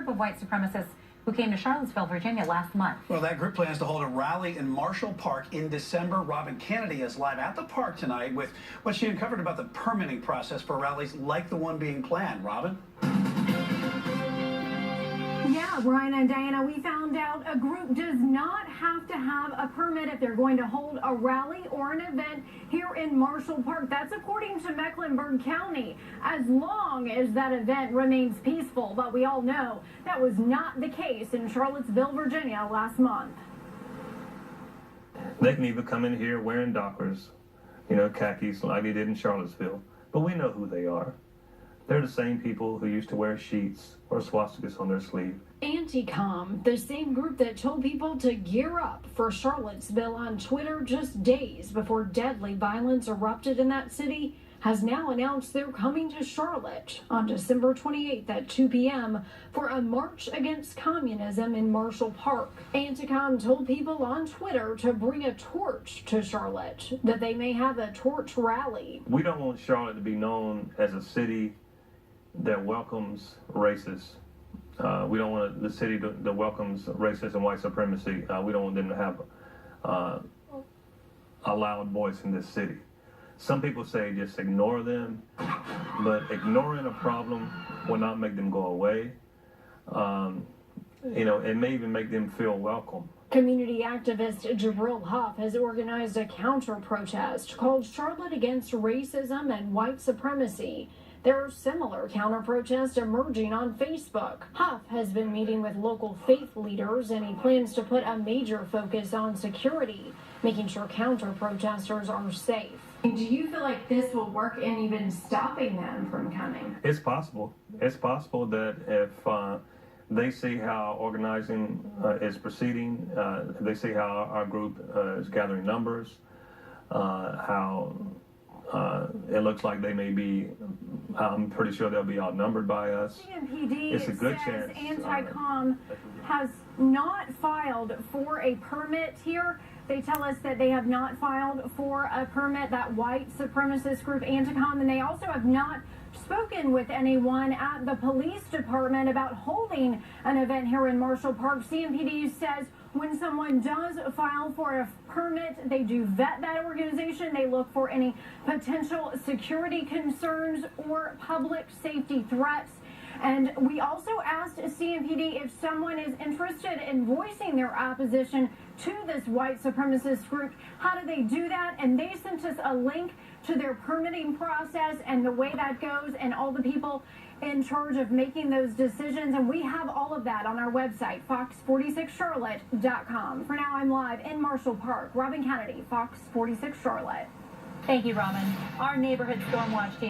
Of white supremacists who came to Charlottesville, Virginia last month. Well, that group plans to hold a rally in Marshall Park in December. Robin Kennedy is live at the park tonight with what she uncovered about the permitting process for rallies like the one being planned. Robin? Yeah, Brian and Diana, we found out a group does not have to have a permit if they're going to hold a rally or an event here in Marshall Park. That's according to Mecklenburg County, as long as that event remains peaceful. But we all know that was not the case in Charlottesville, Virginia last month. They can even come in here wearing Dockers, khakis like they did in Charlottesville. But we know who they are. They're the same people who used to wear sheets or swastikas on their sleeve. Anti-Com, the same group that told people to gear up for Charlottesville on Twitter just days before deadly violence erupted in that city, has now announced they're coming to Charlotte on December 28th at 2 p.m. for a march against communism in Marshall Park. Anti-Com told people on Twitter to bring a torch to Charlotte, that they may have a torch rally. We don't want Charlotte to be known as a city that welcomes racists. We don't want the city that welcomes racism and white supremacy. We don't want them to have a loud voice in this city. Some people say just ignore them, but ignoring a problem will not make them go away. It may even make them feel welcome. Community activist Jibril Hough has organized a counter-protest called Charlotte Against Racism and White Supremacy. There are similar counter-protests emerging on Facebook. Hough has been meeting with local faith leaders, and he plans to put a major focus on security, making sure counter-protesters are safe. Do you feel like this will work in even stopping them from coming? It's possible. It's possible that if they see how organizing is proceeding, they see how our group is gathering numbers, how it looks like they may be, I'm pretty sure they'll be outnumbered by us. CMPD it's a good says chance. Anti-Com has not filed for a permit here. They tell us that they have not filed for a permit, that white supremacist group Anti-Com, and they also have not spoken with anyone at the police department about holding an event here in Marshall Park. CMPD says when someone does file for a permit, they do vet that organization. They look for any potential security concerns or public safety threats. And we also asked CMPD if someone is interested in voicing their opposition to this white supremacist group, how do they do that? And they sent us a link to their permitting process and the way that goes and all the people in charge of making those decisions. And we have all of that on our website, fox46charlotte.com. For now, I'm live in Marshall Park. Robin Kennedy, Fox 46 Charlotte. Thank you, Robin. Our neighborhood storm watch team